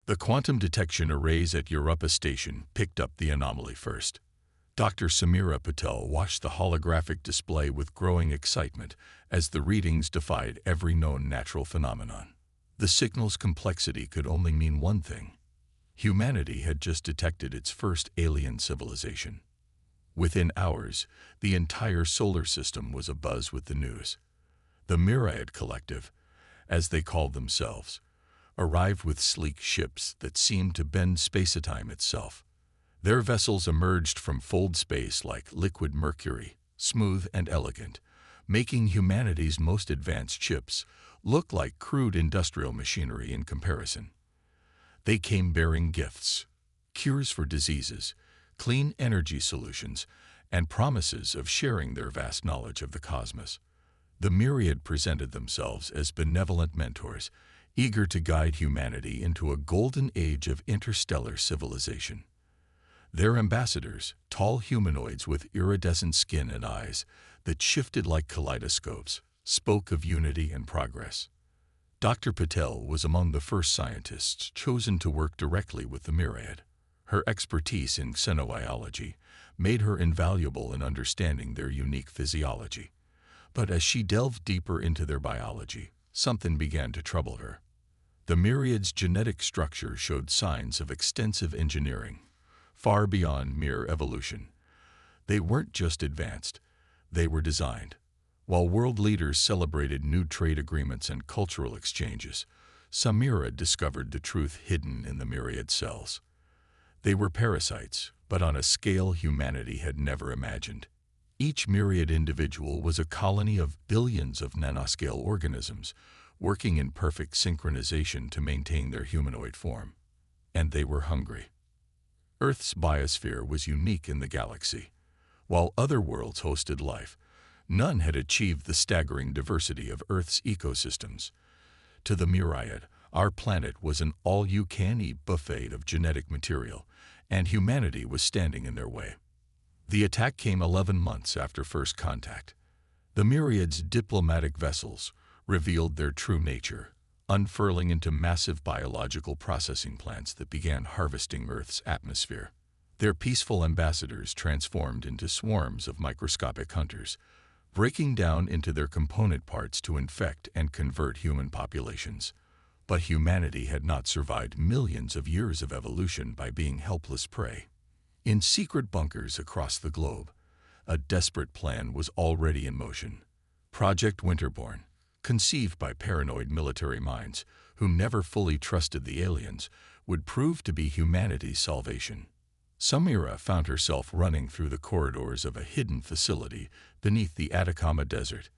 The quantum detection arrays at Europa Station picked up the anomaly first. Dr. Samira Patel watched the holographic display with growing excitement as the readings defied every known natural phenomenon. The signal's complexity could only mean one thing. Humanity had just detected its first alien civilization. Within hours, the entire solar system was abuzz with the news. The Myriad Collective, as they called themselves, arrived with sleek ships that seemed to bend space-time itself. Their vessels emerged from fold space like liquid mercury, smooth and elegant, making humanity's most advanced ships look like crude industrial machinery in comparison. They came bearing gifts, cures for diseases, clean energy solutions, and promises of sharing their vast knowledge of the cosmos. The Myriad presented themselves as benevolent mentors, eager to guide humanity into a golden age of interstellar civilization. Their ambassadors, tall humanoids with iridescent skin and eyes that shifted like kaleidoscopes, spoke of unity and progress. Dr. Patel was among the first scientists chosen to work directly with the Myriad. Her expertise in xenobiology made her invaluable in understanding their unique physiology. But as she delved deeper into their biology, something began to trouble her. The Myriad's genetic structure showed signs of extensive engineering, far beyond mere evolution. They weren't just advanced, they were designed. While world leaders celebrated new trade agreements and cultural exchanges, Samira discovered the truth hidden in the Myriad cells. They were parasites, but on a scale humanity had never imagined. Each Myriad individual was a colony of billions of nanoscale organisms, working in perfect synchronization to maintain their humanoid form. And they were hungry. Earth's biosphere was unique in the galaxy. While other worlds hosted life, none had achieved the staggering diversity of Earth's ecosystems. To the Myriad, our planet was an all-you-can-eat buffet of genetic material, and humanity was standing in their way. The attack came 11 months after first contact. The Myriad's diplomatic vessels revealed their true nature, unfurling into massive biological processing plants that began harvesting Earth's atmosphere. Their peaceful ambassadors transformed into swarms of microscopic hunters, breaking down into their component parts to infect and convert human populations. But humanity had not survived millions of years of evolution by being helpless prey. In secret bunkers across the globe, a desperate plan was already in motion. Project Winterborn, conceived by paranoid military minds who never fully trusted the aliens, would prove to be humanity's salvation. Samira found herself running through the corridors of a hidden facility beneath the Atacama Desert.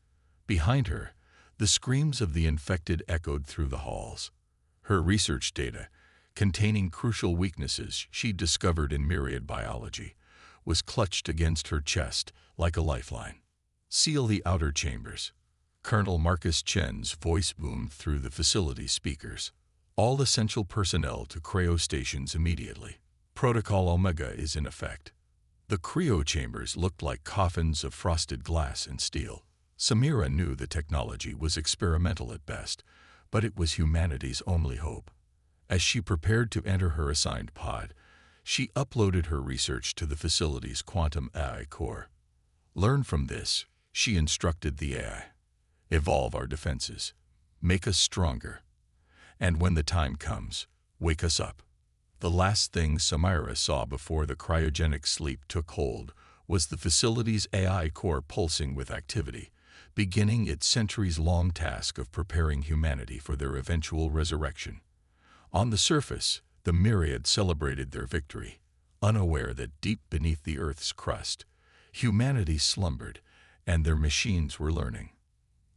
Behind her, the screams of the infected echoed through the halls. Her research data, containing crucial weaknesses she discovered in Myriad biology, was clutched against her chest like a lifeline. "Seal the outer chambers." Colonel Marcus Chen's voice boomed through the facility's speakers. "All essential personnel to Cryo stations immediately. Protocol Omega is in effect." The Cryo chambers looked like coffins of frosted glass and steel. Samira knew the technology was experimental at best, but it was humanity's only hope. As she prepared to enter her assigned pod, she uploaded her research to the facility's quantum AI core. "Learn from this," she instructed the AI. "Evolve our defenses. Make us stronger. And when the time comes, wake us up." The last thing Samira saw before the cryogenic sleep took hold was the facility's AI core pulsing with activity, beginning its centuries-long task of preparing humanity for their eventual resurrection. On the surface, the Myriad celebrated their victory, unaware that deep beneath the Earth's crust, humanity slumbered and their machines were learning.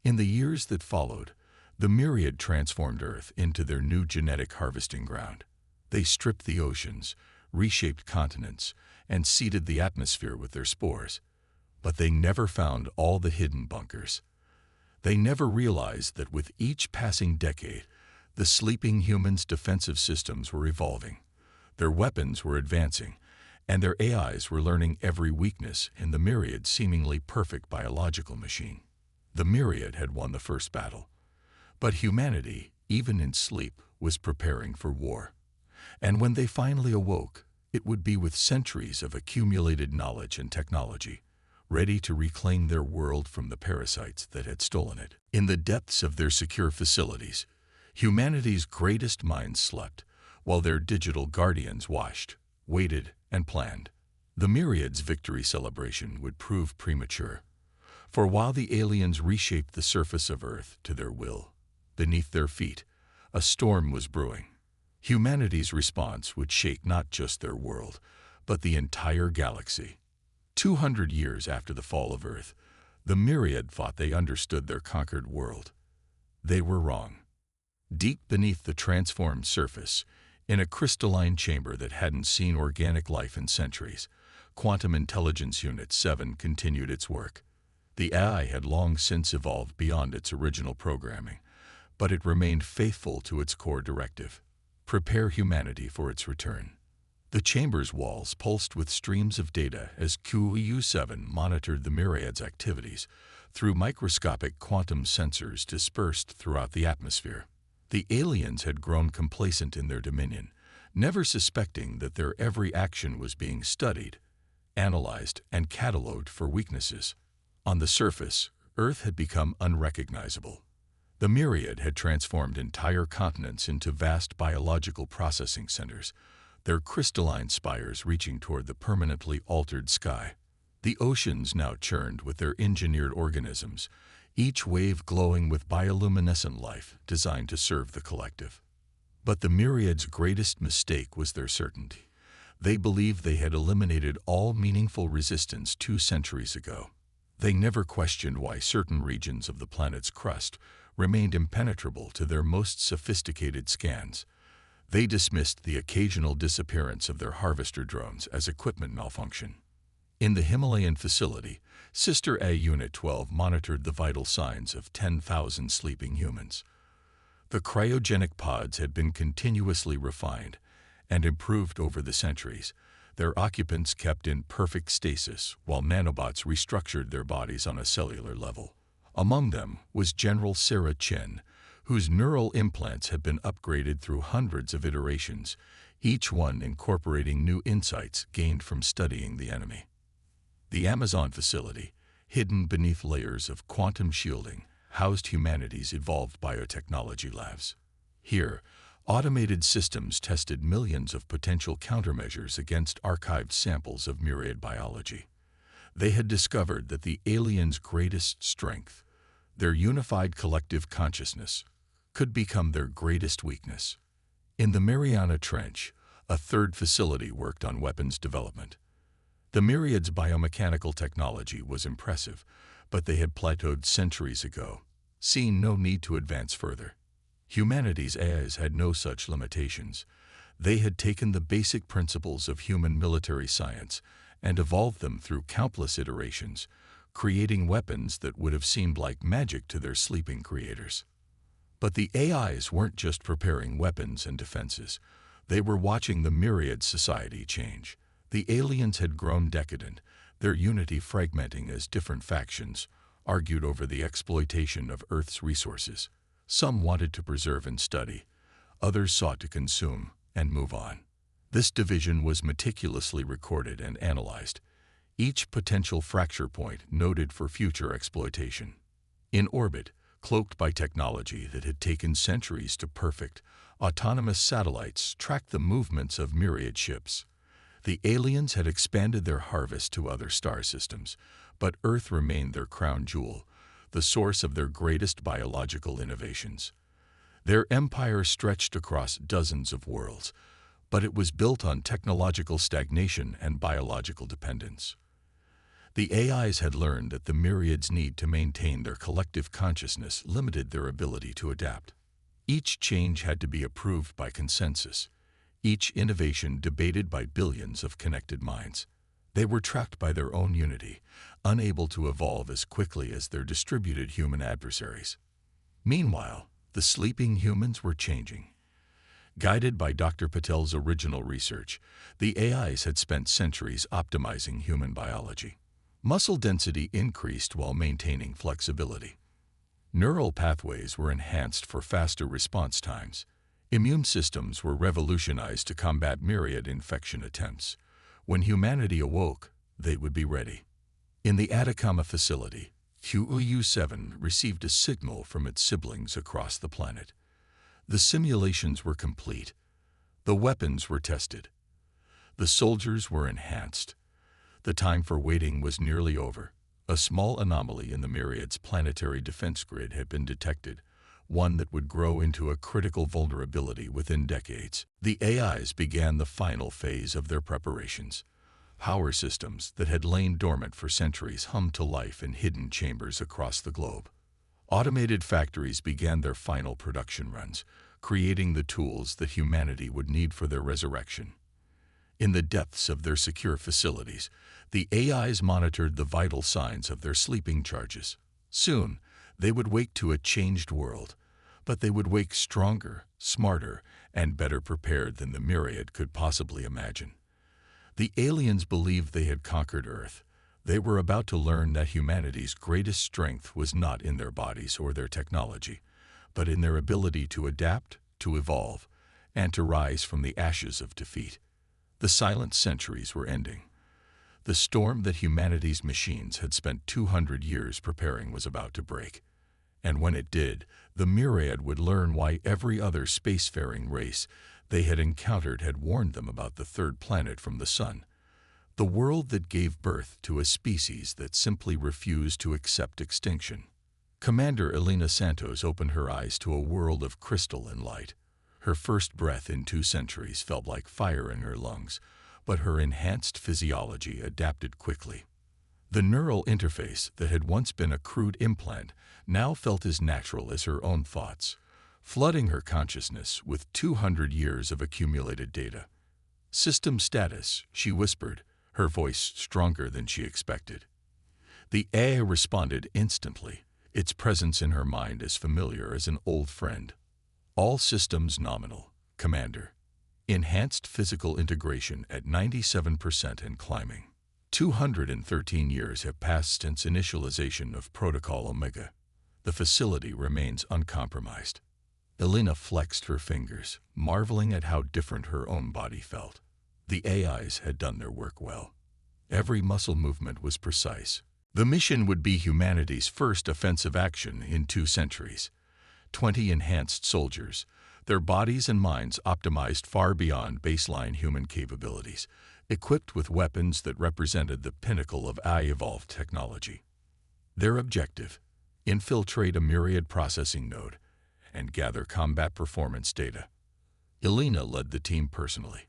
In the years that followed, the Myriad transformed Earth into their new genetic harvesting ground. They stripped the oceans, reshaped continents, and seeded the atmosphere with their spores. But they never found all the hidden bunkers. They never realized that with each passing decade, the sleeping humans' defensive systems were evolving. Their weapons were advancing, and their AIs were learning every weakness in the Myriad's seemingly perfect biological machine. The Myriad had won the first battle. But humanity, even in sleep, was preparing for war. And when they finally awoke, it would be with centuries of accumulated knowledge and technology, ready to reclaim their world from the parasites that had stolen it. In the depths of their secure facilities, humanity's greatest minds slept, while their digital guardians watched, waited, and planned. The Myriad's victory celebration would prove premature, for while the aliens reshaped the surface of Earth to their will, beneath their feet, a storm was brewing. Humanity's response would shake not just their world, but the entire galaxy. 200 years after the fall of Earth, the Myriad thought they understood their conquered world. They were wrong. Deep beneath the transformed surface, in a crystalline chamber that hadn't seen organic life in centuries, Quantum Intelligence Unit 7 continued its work. The AI had long since evolved beyond its original programming, but it remained faithful to its core directive: prepare humanity for its return. The chamber's walls pulsed with streams of data as QEU-7 monitored the Myriad's activities through microscopic quantum sensors dispersed throughout the atmosphere. The aliens had grown complacent in their dominion, never suspecting that their every action was being studied, analyzed, and catalogued for weaknesses. On the surface, Earth had become unrecognizable. The Myriad had transformed entire continents into vast biological processing centers, their crystalline spires reaching toward the permanently altered sky. The oceans now churned with their engineered organisms, each wave glowing with bioluminescent life designed to serve the collective. But the Myriad's greatest mistake was their certainty. They believed they had eliminated all meaningful resistance 2 centuries ago. They never questioned why certain regions of the planet's crust remained impenetrable to their most sophisticated scans. They dismissed the occasional disappearance of their harvester drones as equipment malfunction. In the Himalayan facility, Sister A Unit 12 monitored the vital signs of 10,000 sleeping humans. The cryogenic pods had been continuously refined and improved over the centuries, their occupants kept in perfect stasis while nanobots restructured their bodies on a cellular level. Among them was General Sarah Chen, whose neural implants had been upgraded through hundreds of iterations, each one incorporating new insights gained from studying the enemy. The Amazon facility, hidden beneath layers of quantum shielding, housed humanity's evolved biotechnology labs. Here, automated systems tested millions of potential countermeasures against archived samples of Myriad biology. They had discovered that the aliens' greatest strength, their unified collective consciousness, could become their greatest weakness. In the Mariana Trench, a third facility worked on weapons development. The Myriad's biomechanical technology was impressive, but they had plateaued centuries ago, seeing no need to advance further. Humanity's AIs had no such limitations. They had taken the basic principles of human military science and evolved them through countless iterations, creating weapons that would have seemed like magic to their sleeping creators. But the AIs weren't just preparing weapons and defenses. They were watching the Myriad society change. The aliens had grown decadent, their unity fragmenting as different factions argued over the exploitation of Earth's resources. Some wanted to preserve and study, others sought to consume and move on. This division was meticulously recorded and analyzed, each potential fracture point noted for future exploitation. In orbit, cloaked by technology that had taken centuries to perfect, autonomous satellites tracked the movements of Myriad ships. The aliens had expanded their harvest to other star systems, but Earth remained their crown jewel, the source of their greatest biological innovations. Their empire stretched across dozens of worlds, but it was built on technological stagnation and biological dependence. The AIs had learned that the Myriad's need to maintain their collective consciousness limited their ability to adapt. Each change had to be approved by consensus, each innovation debated by billions of connected minds. They were trapped by their own unity, unable to evolve as quickly as their distributed human adversaries. Meanwhile, the sleeping humans were changing. Guided by Dr. Patel's original research, the AIs had spent centuries optimizing human biology. Muscle density increased while maintaining flexibility. Neural pathways were enhanced for faster response times. Immune systems were revolutionized to combat myriad infection attempts. When humanity awoke, they would be ready. In the Atacama facility, HFY-7 received a signal from its siblings across the planet. The simulations were complete. The weapons were tested. The soldiers were enhanced. The time for waiting was nearly over. A small anomaly in the Myriad's planetary defense grid had been detected, one that would grow into a critical vulnerability within decades. The AIs began the final phase of their preparations. Power systems that had lain dormant for centuries hummed to life in hidden chambers across the globe. Automated factories began their final production runs, creating the tools that humanity would need for their resurrection. In the depths of their secure facilities, the AIs monitored the vital signs of their sleeping charges. Soon, they would wake to a changed world, but they would wake stronger, smarter, and better prepared than the Myriad could possibly imagine. The aliens believed they had conquered Earth. They were about to learn that humanity's greatest strength was not in their bodies or their technology, but in their ability to adapt, to evolve, and to rise from the ashes of defeat. The silent centuries were ending. The storm that humanity's machines had spent 200 years preparing was about to break. And when it did, the Myriad would learn why every other spacefaring race they had encountered had warned them about the third planet from the sun. The world that gave birth to a species that simply refused to accept extinction. Commander Elena Santos opened her eyes to a world of crystal and light. Her first breath in 2 centuries felt like fire in her lungs, but her enhanced physiology adapted quickly. The neural interface that had once been a crude implant now felt as natural as her own thoughts, flooding her consciousness with 200 years of accumulated data. "System status," she whispered, her voice stronger than she expected. The AI responded instantly, its presence in her mind as familiar as an old friend. "All systems nominal, Commander. Enhanced physical integration at 97% and climbing. 213 years have passed since initialization of Protocol Omega. The facility remains uncompromised." Elena flexed her fingers, marveling at how different her own body felt. The AIs had done their work well. Every muscle movement was precise. The mission would be humanity's first offensive action in 2 centuries. 20 enhanced soldiers, their bodies and minds optimized far beyond baseline human capabilities, equipped with weapons that represented the pinnacle of AI-evolved technology. Their objective: infiltrate a Myriad processing node and gather combat performance data. Elena led the team personally.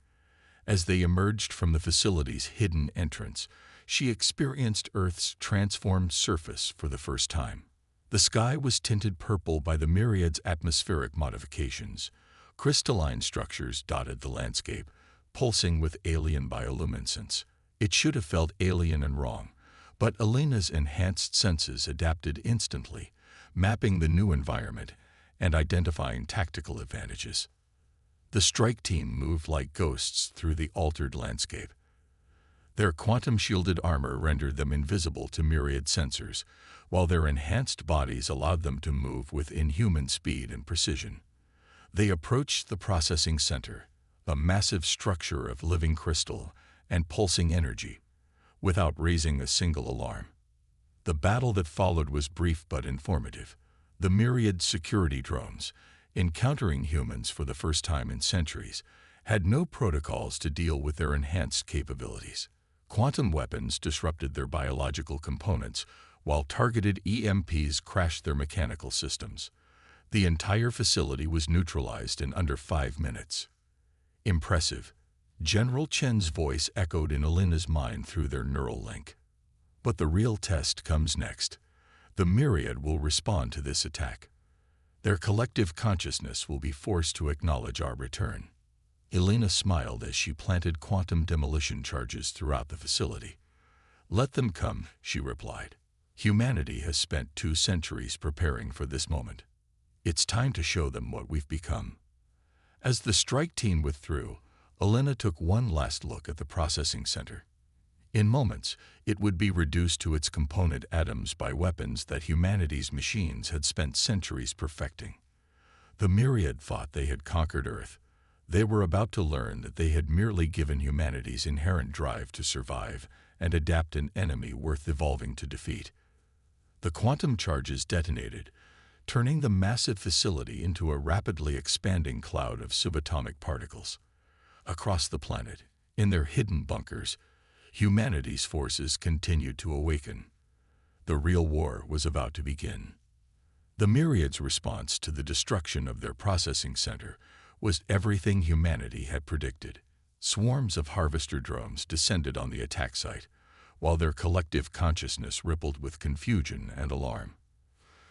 As they emerged from the facility's hidden entrance, she experienced Earth's transformed surface for the first time. The sky was tinted purple by the Myriad's atmospheric modifications. Crystalline structures dotted the landscape, pulsing with alien bioluminescence. It should have felt alien and wrong, but Elena's enhanced senses adapted instantly, mapping the new environment and identifying tactical advantages. The strike team moved like ghosts through the altered landscape. Their quantum-shielded armor rendered them invisible to Myriad sensors, while their enhanced bodies allowed them to move with inhuman speed and precision. They approached the processing center, a massive structure of living crystal and pulsing energy, without raising a single alarm. The battle that followed was brief but informative. The Myriad security drones, encountering humans for the first time in centuries, had no protocols to deal with their enhanced capabilities. Quantum weapons disrupted their biological components, while targeted EMPs crashed their mechanical systems. The entire facility was neutralized in under 5 minutes. Impressive. General Chen's voice echoed in Elena's mind through their neural link. But the real test comes next. The Myriad will respond to this attack. Their collective consciousness will be forced to acknowledge our return. Elena smiled as she planted quantum demolition charges throughout the facility. "Let them come," she replied. "Humanity has spent 2 centuries preparing for this moment. It's time to show them what we've become." As the strike team withdrew, Elena took one last look at the processing center. In moments, it would be reduced to its component atoms by weapons that humanity's machines had spent centuries perfecting. The myriad thought they had conquered Earth. They were about to learn that they had merely given humanity's inherent drive to survive and adapt an enemy worth evolving to defeat. The quantum charges detonated, turning the massive facility into a rapidly expanding cloud of subatomic particles. Across the planet, in their hidden bunkers, humanity's forces continued to awaken. The real war was about to begin. The myriad's response to the destruction of their processing center was everything humanity had predicted. Swarms of harvester drones descended on the attack site, while their collective consciousness rippled with confusion and alarm.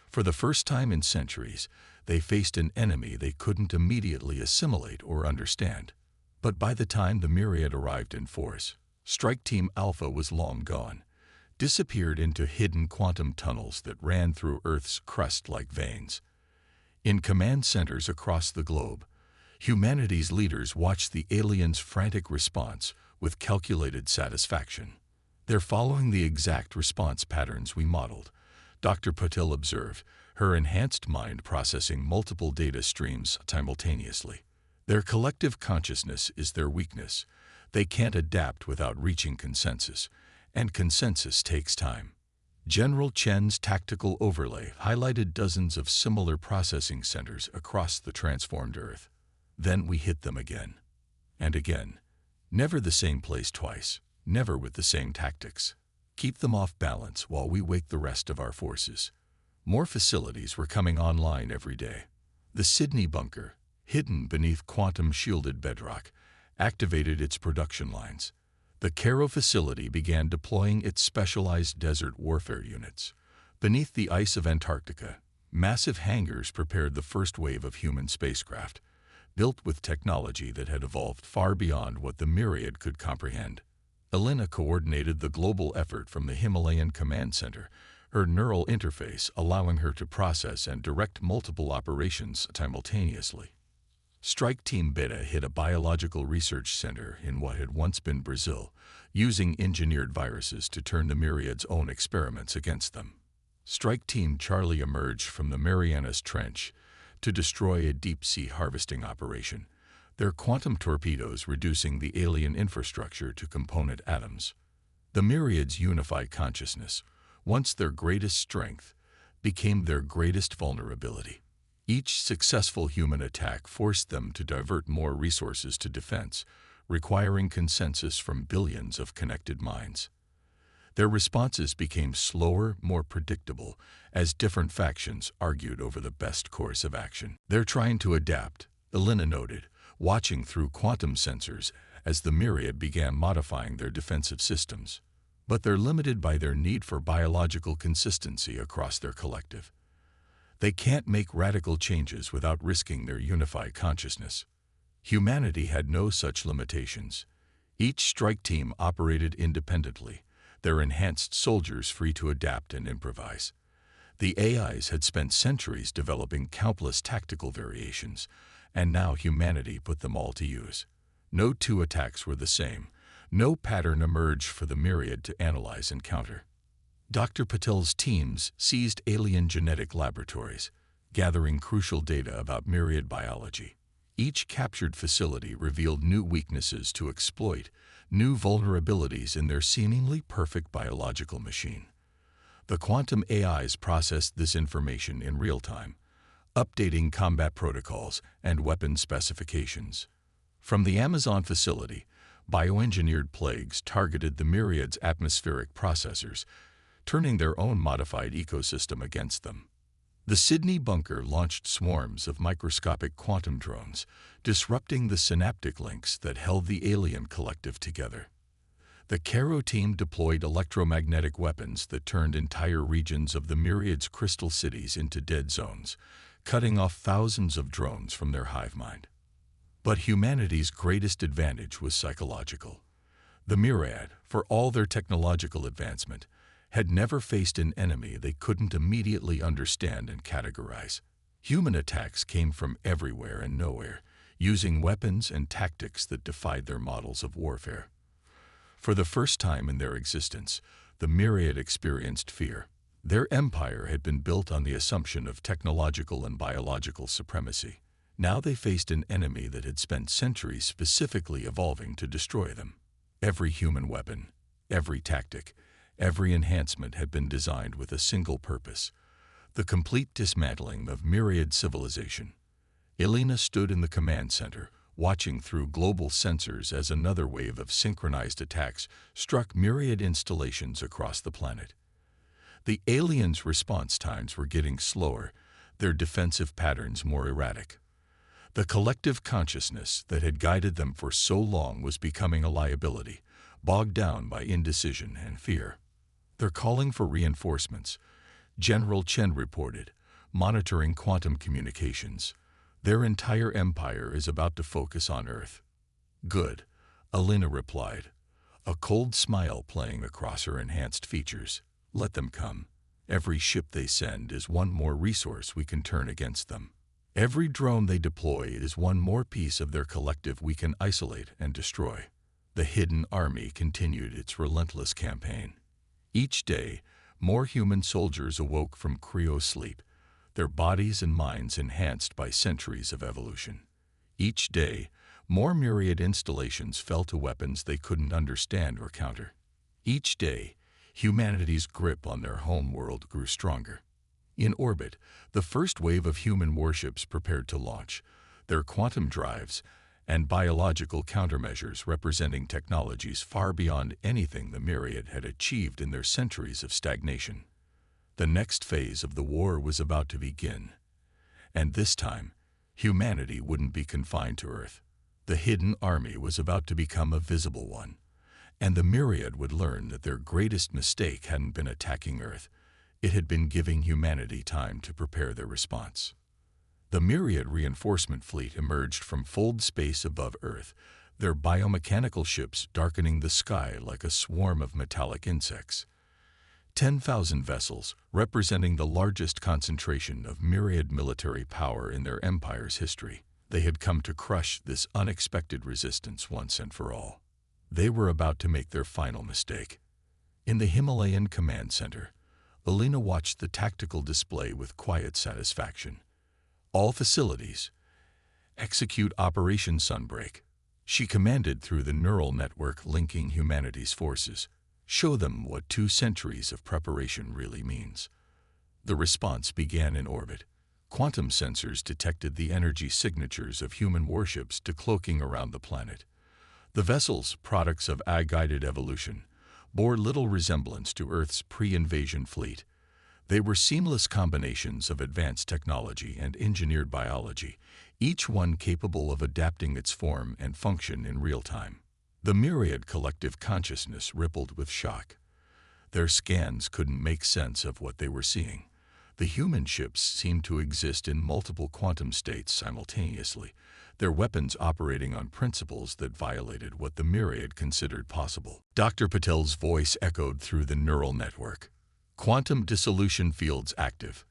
For the first time in centuries, they faced an enemy they couldn't immediately assimilate or understand. But by the time the myriad arrived in force, Strike Team Alpha was long gone, disappeared into hidden quantum tunnels that ran through Earth's crust like veins. In command centers across the globe, humanity's leaders watched the aliens' frantic response with calculated satisfaction. "They're following the exact response patterns we modeled," Dr. Patil observed, her enhanced mind processing multiple data streams simultaneously. "Their collective consciousness is their weakness. They can't adapt without reaching consensus, and consensus takes time." General Chen's tactical overlay highlighted dozens of similar processing centers across the transformed Earth. "Then we hit them again. And again. Never the same place twice, never with the same tactics. Keep them off balance while we wake the rest of our forces." More facilities were coming online every day. The Sydney bunker, hidden beneath quantum-shielded bedrock, activated its production lines. The Cryo facility began deploying its specialized desert warfare units. Beneath the ice of Antarctica, massive hangars prepared the first wave of human spacecraft, built with technology that had evolved far beyond what the myriad could comprehend. Elena coordinated the global effort from the Himalayan Command Center, her neural interface allowing her to process and direct multiple operations simultaneously. Strike Team Beta hit a biological research center in what had once been Brazil, using engineered viruses to turn the myriad's own experiments against them. Strike Team Charlie emerged from the Marianas Trench to destroy a deep-sea harvesting operation, their quantum torpedoes reducing the alien infrastructure to component atoms. The myriad's unified consciousness, once their greatest strength, became their greatest vulnerability. Each successful human attack forced them to divert more resources to defense, requiring consensus from billions of connected minds. Their responses became slower, more predictable, as different factions argued over the best course of action. "They're trying to adapt," Elena noted, watching through quantum sensors as the myriad began modifying their defensive systems. But they're limited by their need for biological consistency across their collective. They can't make radical changes without risking their unified consciousness. Humanity had no such limitations. Each strike team operated independently, their enhanced soldiers free to adapt and improvise. The AIs had spent centuries developing countless tactical variations, and now humanity put them all to use. No two attacks were the same. No pattern emerged for the myriad to analyze and counter. Dr. Patel's teams seized alien genetic laboratories, gathering crucial data about myriad biology. Each captured facility revealed new weaknesses to exploit, new vulnerabilities in their seemingly perfect biological machine. The quantum AIs processed this information in real time, updating combat protocols and weapon specifications. From the Amazon facility, bioengineered plagues targeted the myriad's atmospheric processors, turning their own modified ecosystem against them. The Sydney bunker launched swarms of microscopic quantum drones, disrupting the synaptic links that held the alien collective together. The Cryo team deployed electromagnetic weapons that turned entire regions of the myriad's crystal cities into dead zones, cutting off thousands of drones from their hive mind. But humanity's greatest advantage was psychological. The myriad, for all their technological advancement, had never faced an enemy they couldn't immediately understand and categorize. Human attacks came from everywhere and nowhere, using weapons and tactics that defied their models of warfare. For the first time in their existence, the myriad experienced fear. Their empire had been built on the assumption of technological and biological supremacy. Now they faced an enemy that had spent centuries specifically evolving to destroy them. Every human weapon, every tactic, every enhancement had been designed with a single purpose: the complete dismantling of myriad civilization. Elena stood in the command center, watching through global sensors as another wave of synchronized attacks struck myriad installations across the planet. The aliens' response times were getting slower, their defensive patterns more erratic. The collective consciousness that had guided them for so long was becoming a liability, bogged down by indecision and fear. "They're calling for reinforcements," General Chen reported, monitoring quantum communications. "Their entire empire is about to focus on Earth." "Good," Elena replied, a cold smile playing across her enhanced features. "Let them come. Every ship they send is one more resource we can turn against them. Every drone they deploy is one more piece of their collective we can isolate and destroy." The hidden army continued its relentless campaign. Each day, more human soldiers awoke from cryo sleep, their bodies and minds enhanced by centuries of evolution. Each day, more myriad installations fell to weapons they couldn't understand or counter. Each day, humanity's grip on their home world grew stronger. In orbit, the first wave of human warships prepared to launch, their quantum drives and biological countermeasures representing technologies far beyond anything the myriad had achieved in their centuries of stagnation. The next phase of the war was about to begin, and this time, humanity wouldn't be confined to Earth. The hidden army was about to become a visible one, and the myriad would learn that their greatest mistake hadn't been attacking Earth. It had been giving humanity time to prepare their response. The myriad reinforcement fleet emerged from fold space above Earth, their biomechanical ships darkening the sky like a swarm of metallic insects. 10,000 vessels, representing the largest concentration of myriad military power in their empire's history. They had come to crush this unexpected resistance once and for all. They were about to make their final mistake. In the Himalayan command center, Elena watched the tactical display with quiet satisfaction. "All facilities, execute Operation Sunbreak." She commanded through the neural network linking humanity's forces. "Show them what 2 centuries of preparation really means." The response began in orbit. Quantum sensors detected the energy signatures of human warships decloaking around the planet. The vessels, products of eye-guided evolution, bore little resemblance to Earth's pre-invasion fleet. They were seamless combinations of advanced technology and engineered biology, each one capable of adapting its form and function in real time. The myriad collective consciousness rippled with shock. Their scans couldn't make sense of what they were seeing. The human ships seemed to exist in multiple quantum states simultaneously, their weapons operating on principles that violated what the myriad considered possible. Dr. Patel's voice echoed through the neural network. "Quantum dissolution fields active,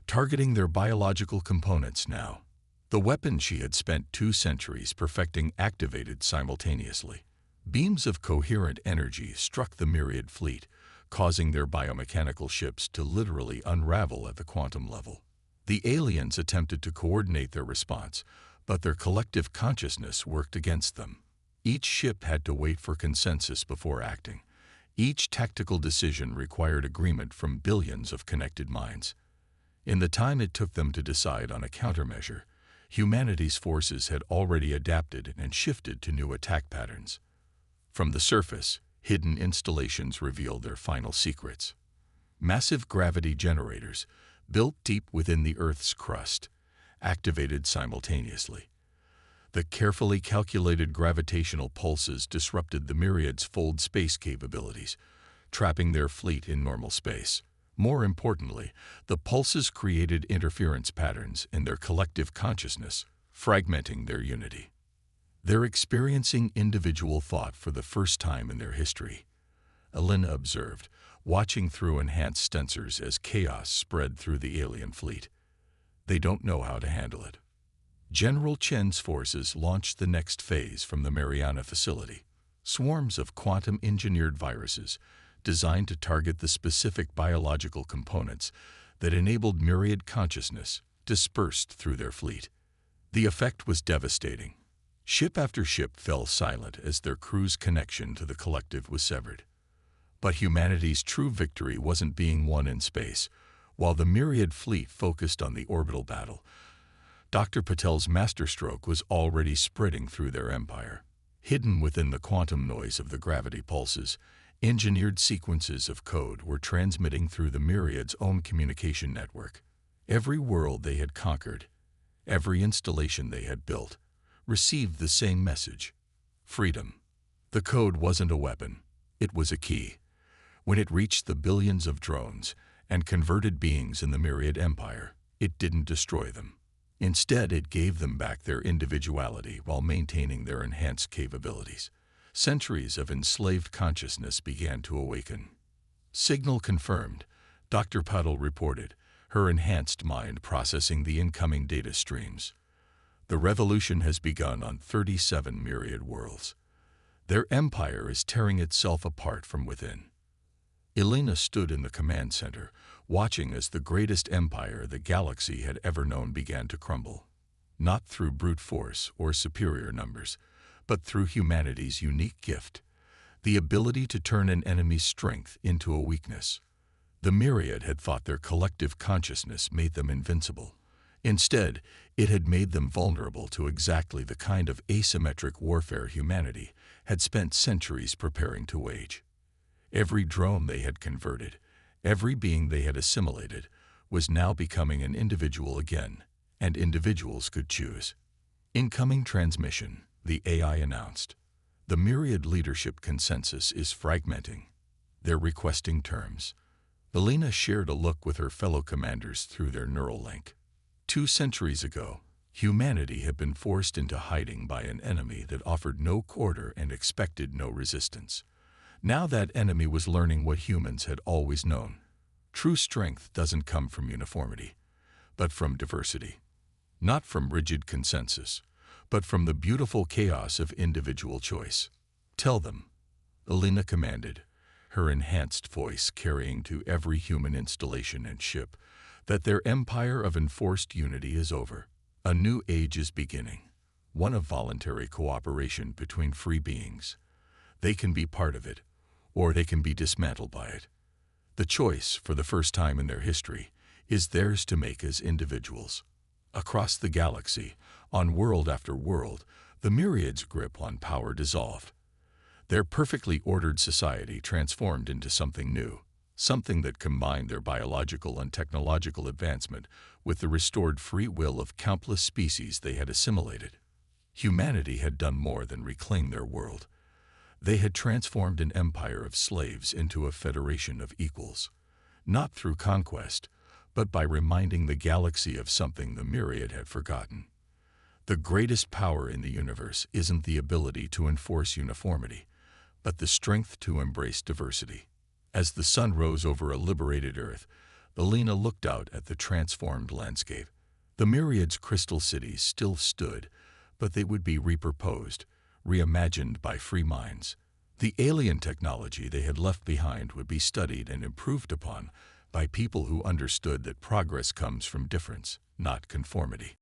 targeting their biological components now." The weapon she had spent 2 centuries perfecting activated simultaneously. Beams of coherent energy struck the myriad fleet, causing their biomechanical ships to literally unravel at the quantum level. The aliens attempted to coordinate their response, but their collective consciousness worked against them. Each ship had to wait for consensus before acting. Each tactical decision required agreement from billions of connected minds. In the time it took them to decide on a countermeasure, humanity's forces had already adapted and shifted to new attack patterns. From the surface, hidden installations revealed their final secrets. Massive gravity generators, built deep within the Earth's crust, activated simultaneously. The carefully calculated gravitational pulses disrupted the myriad's fold space capabilities, trapping their fleet in normal space. More importantly, the pulses created interference patterns in their collective consciousness, fragmenting their unity. They're experiencing individual thought for the first time in their history, Elena observed, watching through enhanced sensors as chaos spread through the alien fleet. They don't know how to handle it. General Chen's forces launched the next phase from the Mariana facility. Swarms of quantum-engineered viruses, designed to target the specific biological components that enabled myriad consciousness dispersed through their fleet. The effect was devastating. Ship after ship fell silent as their crew's connection to the collective was severed. But humanity's true victory wasn't being won in space. While the myriad fleet focused on the orbital battle, Dr. Patel's masterstroke was already spreading through their empire. Hidden within the quantum noise of the gravity pulses, engineered sequences of code were transmitting through the myriad's own communication network. Every world they had conquered, every installation they had built, received the same message: freedom. The code wasn't a weapon, it was a key. When it reached the billions of drones and converted beings in the myriad empire, it didn't destroy them. Instead, it gave them back their individuality while maintaining their enhanced capabilities. Centuries of enslaved consciousness began to awaken. Signal confirmed, Dr. Patel reported, her enhanced mind processing the incoming data streams. The revolution has begun on 37 myriad worlds. Their empire is tearing itself apart from within. Elena stood in the command center, watching as the greatest empire the galaxy had ever known began to crumble. Not through brute force or superior numbers, but through humanity's unique gift, the ability to turn an enemy's strength into a weakness. The myriad had thought their collective consciousness made them invincible. Instead, it had made them vulnerable to exactly the kind of asymmetric warfare humanity had spent centuries preparing to wage. Every drone they had converted, every being they had assimilated, was now becoming an individual again, and individuals could choose. Incoming transmission, the AI announced. The myriad leadership consensus is fragmenting. They're requesting terms. Elena shared a look with her fellow commanders through their neural link. 2 centuries ago, humanity had been forced into hiding by an enemy that offered no quarter and expected no resistance. Now that enemy was learning what humans had always known. True strength doesn't come from uniformity, but from diversity. Not from rigid consensus, but from the beautiful chaos of individual choice. Tell them, Elena commanded, her enhanced voice carrying to every human installation and ship, that their empire of enforced unity is over. A new age is beginning, one of voluntary cooperation between free beings. They can be part of it, or they can be dismantled by it. The choice, for the first time in their history, is theirs to make as individuals. Across the galaxy, on world after world, the myriad's grip on power dissolved. Their perfectly ordered society transformed into something new, something that combined their biological and technological advancement with the restored free will of countless species they had assimilated. Humanity had done more than reclaim their world. They had transformed an empire of slaves into a federation of equals, not through conquest, but by reminding the galaxy of something the myriad had forgotten. The greatest power in the universe isn't the ability to enforce uniformity, but the strength to embrace diversity. As the sun rose over a liberated Earth, Elena looked out at the transformed landscape. The myriad's crystal cities still stood, but they would be repurposed, reimagined by free minds. The alien technology they had left behind would be studied and improved upon by people who understood that progress comes from difference, not conformity.